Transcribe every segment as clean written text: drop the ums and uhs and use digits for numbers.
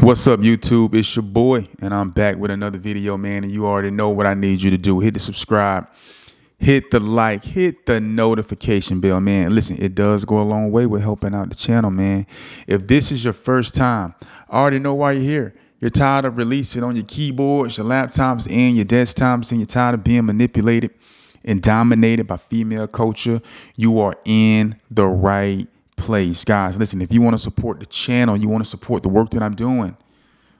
What's up, YouTube? It's your boy, and I'm back with another video, man. And you already know what I need you to do. Hit the subscribe, hit the like, hit the notification bell, man. And listen, it does go a long way with helping out the channel, man. If this is your first time, I already know why you're here. You're tired of releasing on your keyboards, your laptops, and your desktops, and you're tired of being manipulated and dominated by female culture. You are in the right place. Guys, listen, if you want to support the channel, you want to support the work that I'm doing,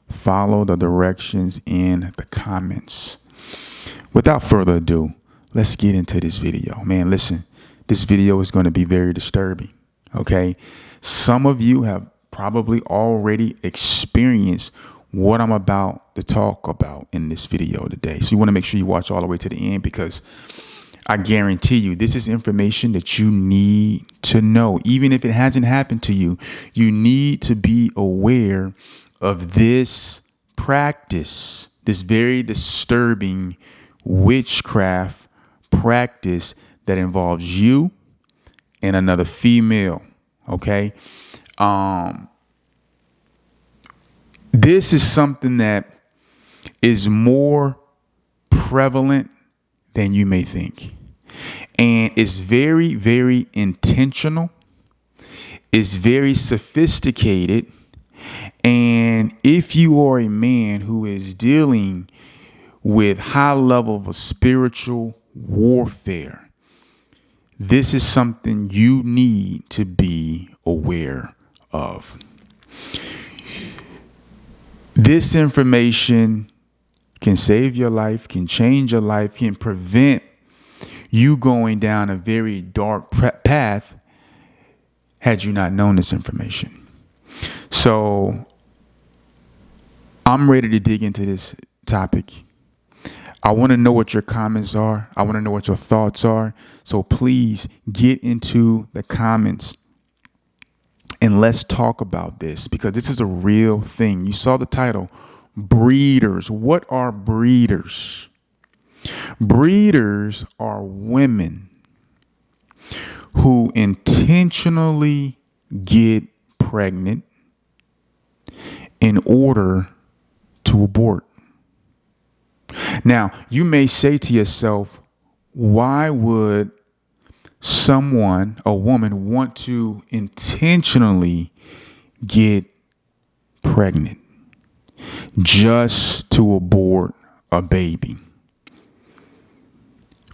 follow the directions in the comments. Without further ado, let's get into this video. Man, listen, this video is going to be very disturbing. Okay. Some of you have probably already experienced what I'm about to talk about in this video today. So you want to make sure you watch all the way to the end, because I guarantee you this is information that you need to know. Even if it hasn't happened to you, you need to be aware of this practice, this very disturbing witchcraft practice that involves you and another female. Okay. This is something that is more prevalent than you may think. And it's very, very intentional. It's very sophisticated. And if you are a man who is dealing with high level of spiritual warfare, this is something you need to be aware of. This information can save your life, can change your life, can prevent you going down a very dark path had you not known this information. So I'm ready to dig into this topic. I want to know what your comments are. I want to know what your thoughts are. So please get into the comments and let's talk about this, because this is a real thing. You saw the title, breeders. What are breeders? Breeders are women who intentionally get pregnant in order to abort. Now, you may say to yourself, why would a woman, want to intentionally get pregnant just to abort a baby?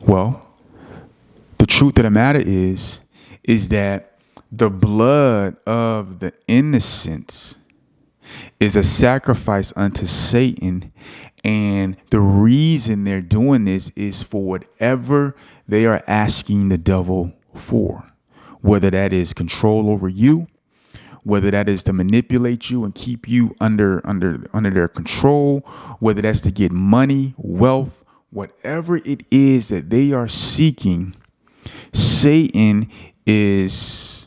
Well, the truth of the matter is that the blood of the innocent is a sacrifice unto Satan. And the reason they're doing this is for whatever they are asking the devil for, whether that is control over you, whether that is to manipulate you and keep you under their control, whether that's to get money, wealth, whatever it is that they are seeking. Satan is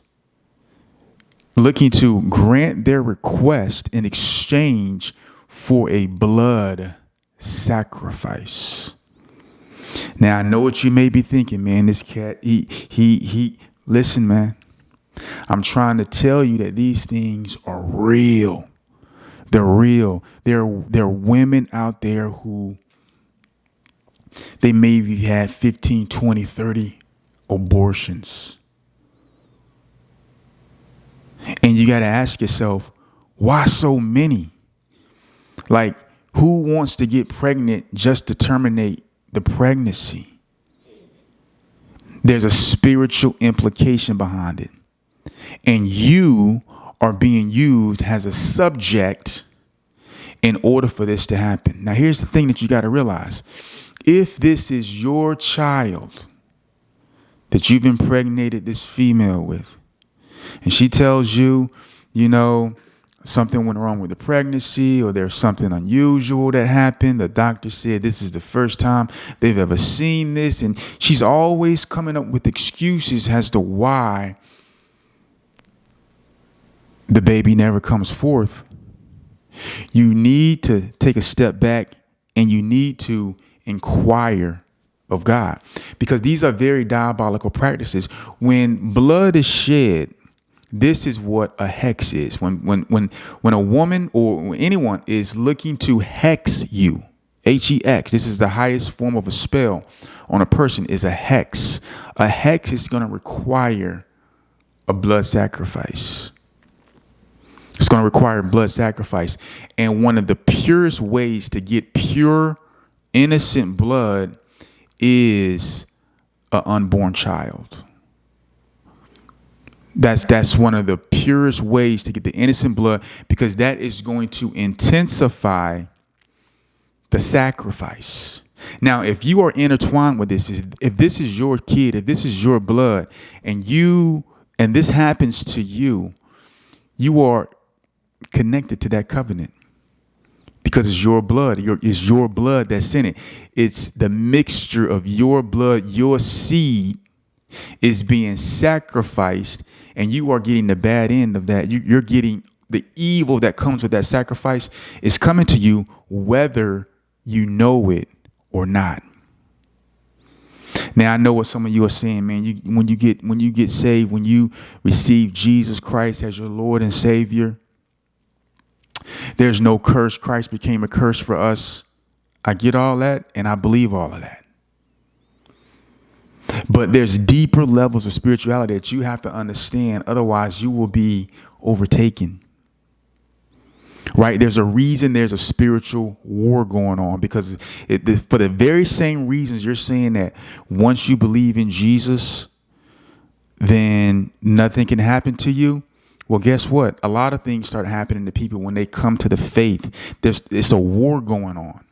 looking to grant their request in exchange for a blood sacrifice. Now, I know what you may be thinking, man. This cat, he listen, man. I'm trying to tell you that these things are real. They're real. There are women out there who they maybe had 15, 20, 30 abortions. And you got to ask yourself, why so many? Like, who wants to get pregnant just to terminate the pregnancy? There's a spiritual implication behind it. And you are being used as a subject in order for this to happen. Now, here's the thing that you got to realize. If this is your child that you've impregnated this female with, and she tells you, you know, something went wrong with the pregnancy, or there's something unusual that happened, the doctor said this is the first time they've ever seen this, and she's always coming up with excuses as to why the baby never comes forth, you need to take a step back and you need to inquire of God, because these are very diabolical practices. When blood is shed, This is what a hex is. When a woman or anyone is looking to hex you, Hex, this is the highest form of a spell on a person, is a hex. A hex is going to require a blood sacrifice. It's going to require blood sacrifice. And one of the purest ways to get pure, innocent blood is an unborn child. That's one of the purest ways to get the innocent blood, because that is going to intensify the sacrifice. Now, if you are intertwined with this, if this is your kid, if this is your blood, and this happens to you, you are connected to that covenant because it's your blood. It's your blood that's in it. It's the mixture of your blood, your seed is being sacrificed, and you are getting the bad end of that. You're getting the evil that comes with that sacrifice is coming to you, whether you know it or not. Now, I know what some of you are saying, man. When you get saved, when you receive Jesus Christ as your Lord and Savior, there's no curse. Christ became a curse for us. I get all that, and I believe all of that. But there's deeper levels of spirituality that you have to understand. Otherwise, you will be overtaken. Right? There's a reason there's a spiritual war going on, because for the very same reasons you're saying that once you believe in Jesus, then nothing can happen to you. Well, guess what? A lot of things start happening to people when they come to the faith. It's a war going on.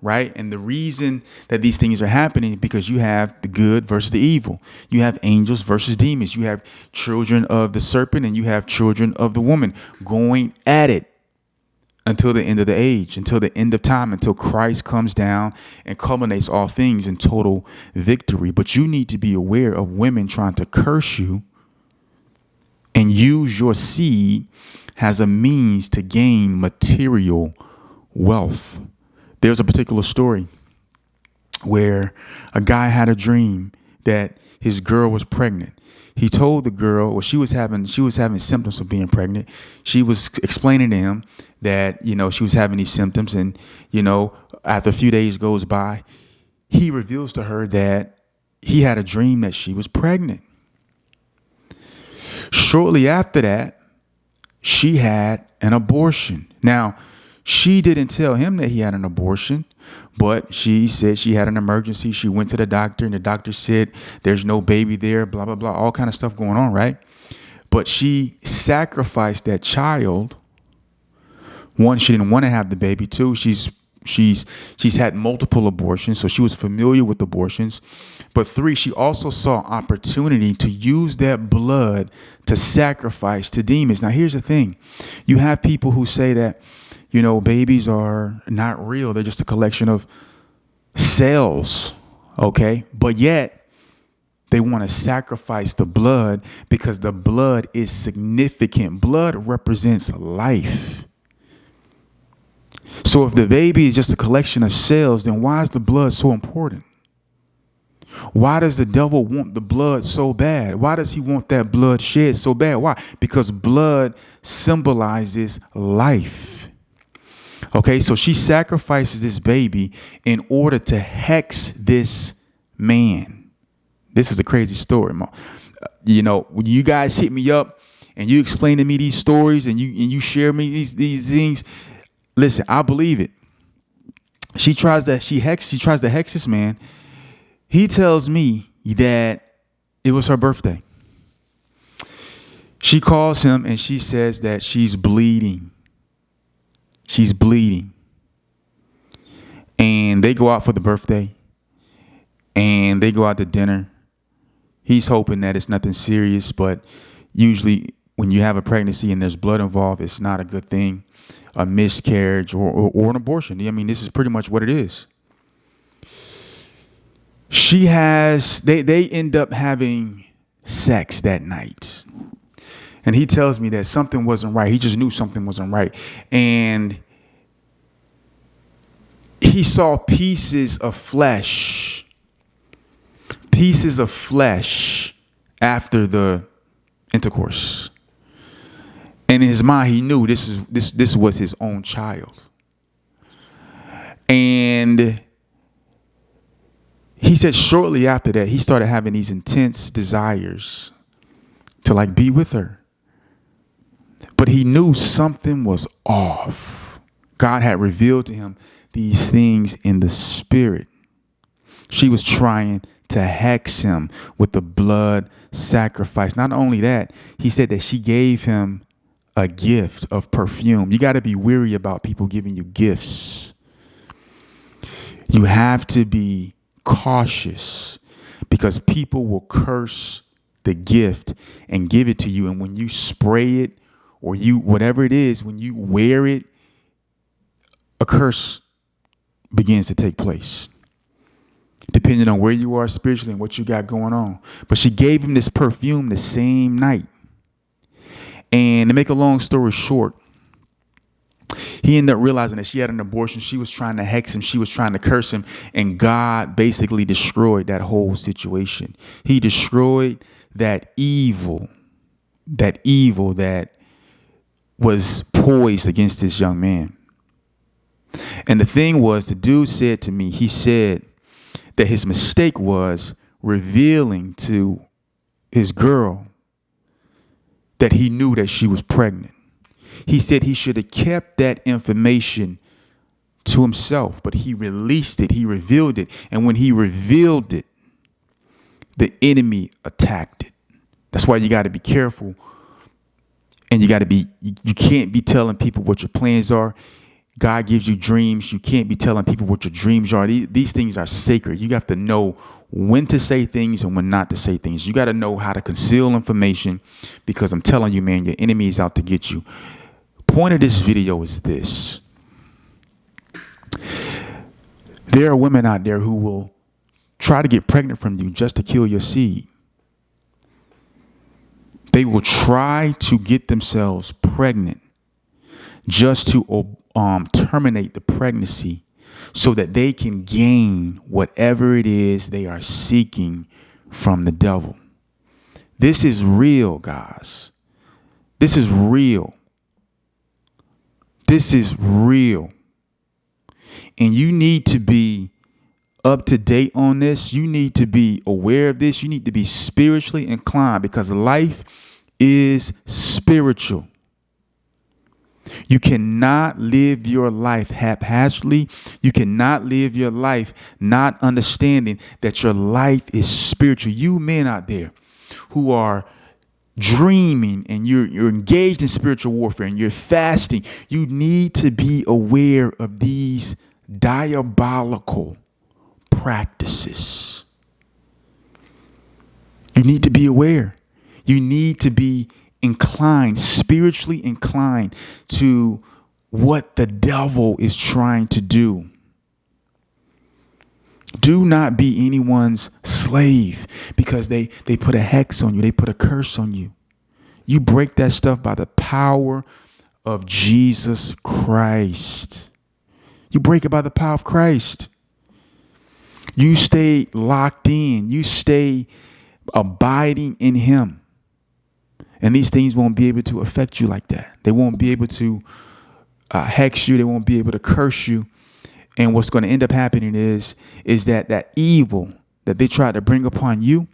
Right. And the reason that these things are happening is because you have the good versus the evil. You have angels versus demons. You have children of the serpent and you have children of the woman going at it until the end of the age, until the end of time, until Christ comes down and culminates all things in total victory. But you need to be aware of women trying to curse you and use your seed as a means to gain material wealth. There's a particular story where a guy had a dream that his girl was pregnant. He told the girl, well, she was having symptoms of being pregnant. She was explaining to him that, she was having these symptoms. And, after a few days goes by, he reveals to her that he had a dream that she was pregnant. Shortly after that, she had an abortion. Now, she didn't tell him that he had an abortion, but she said she had an emergency. She went to the doctor and the doctor said there's no baby there, blah, blah, blah, all kind of stuff going on, right? But she sacrificed that child. One, she didn't want to have the baby. Two, she's had multiple abortions, so she was familiar with abortions. But three, she also saw opportunity to use that blood to sacrifice to demons. Now, here's the thing. You have people who say that, babies are not real. They're just a collection of cells. Okay. But yet they want to sacrifice the blood because the blood is significant. Blood represents life. So if the baby is just a collection of cells, then why is the blood so important? Why does the devil want the blood so bad? Why does he want that blood shed so bad? Why? Because blood symbolizes life. Okay, so she sacrifices this baby in order to hex this man. This is a crazy story, Mom. When you guys hit me up and you explain to me these stories and you share me these things, listen, I believe it. She tries to hex this man. He tells me that it was her birthday. She calls him and she says that she's bleeding. She's bleeding. And they go out for the birthday. And they go out to dinner. He's hoping that it's nothing serious. But usually when you have a pregnancy and there's blood involved, it's not a good thing. A miscarriage or an abortion. I mean, this is pretty much what it is. They end up having sex that night. And he tells me that something wasn't right. He just knew something wasn't right. And he saw pieces of flesh after the intercourse. And in his mind, he knew this was his own child. And he said shortly after that, he started having these intense desires to like be with her. But he knew something was off. God had revealed to him these things in the spirit. She was trying to hex him with the blood sacrifice. Not only that, he said that she gave him a gift of perfume. You got to be weary about people giving you gifts. You have to be cautious because people will curse the gift and give it to you. And when you spray it or you, whatever it is, when you wear it, a curse begins to take place, depending on where you are spiritually and what you got going on. But she gave him this perfume the same night. And to make a long story short, he ended up realizing that she had an abortion. She was trying to hex him. She was trying to curse him. And God basically destroyed that whole situation. He destroyed that evil that was poised against this young man. And the thing was, the dude said to me, he said that his mistake was revealing to his girl that he knew that she was pregnant. He said he should have kept that information to himself, but he released it. He revealed it. And when he revealed it, the enemy attacked it. That's why you got to be careful. And you can't be telling people what your plans are. God gives you dreams. You can't be telling people what your dreams are. These things are sacred. You have to know when to say things and when not to say things. You got to know how to conceal information, because I'm telling you, man, your enemy is out to get you. Point of this video is this. There are women out there who will try to get pregnant from you just to kill your seed. They will try to get themselves pregnant just to terminate the pregnancy so that they can gain whatever it is they are seeking from the devil. This is real, guys. This is real. This is real. And you need to be up to date on this. You need to be aware of this. You need to be spiritually inclined, because life is spiritual. You cannot live your life haphazardly. You cannot live your life not understanding that your life is spiritual. You men out there who are dreaming and you're engaged in spiritual warfare and you're fasting, you need to be aware of these diabolical practices. You need to be aware. You need to be inclined, spiritually inclined to what the devil is trying to do. Do not be anyone's slave because they put a hex on you. They put a curse on you. You break that stuff by the power of Jesus Christ. You break it by the power of Christ. You stay locked in. You stay abiding in him. And these things won't be able to affect you like that. They won't be able to hex you. They won't be able to curse you. And what's going to end up happening is that evil that they try to bring upon you,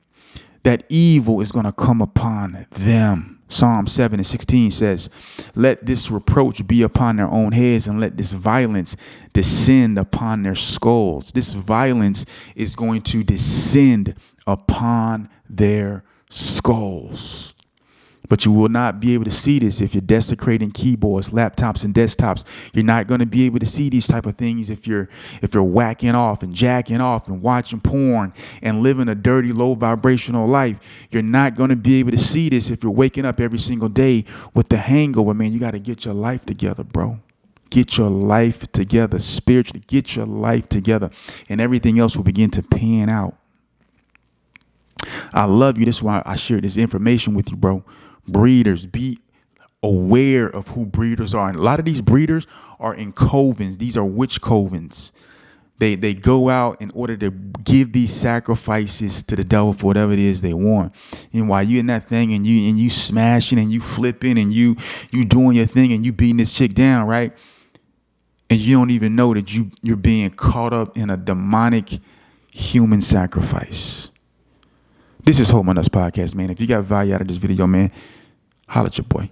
that evil is going to come upon them. Psalm 7:16 says, let this reproach be upon their own heads and let this violence descend upon their skulls. This violence is going to descend upon their skulls. But you will not be able to see this if you're desecrating keyboards, laptops, and desktops. You're not going to be able to see these type of things if you're whacking off and jacking off and watching porn and living a dirty, low vibrational life. You're not going to be able to see this if you're waking up every single day with the hangover. Man, you got to get your life together, bro. Get your life together spiritually. Get your life together, and everything else will begin to pan out. I love you. This is why I share this information with you, bro. Breeders, be aware of who breeders are. And a lot of these breeders are in covens. These are witch covens. They go out in order to give these sacrifices to the devil for whatever it is they want. And while you in that thing and you smashing and you flipping and you doing your thing and you beating this chick down, right? And you don't even know that you're being caught up in a demonic human sacrifice. This is Hold My Nuts Podcast, man. If you got value out of this video, man, holla at your boy.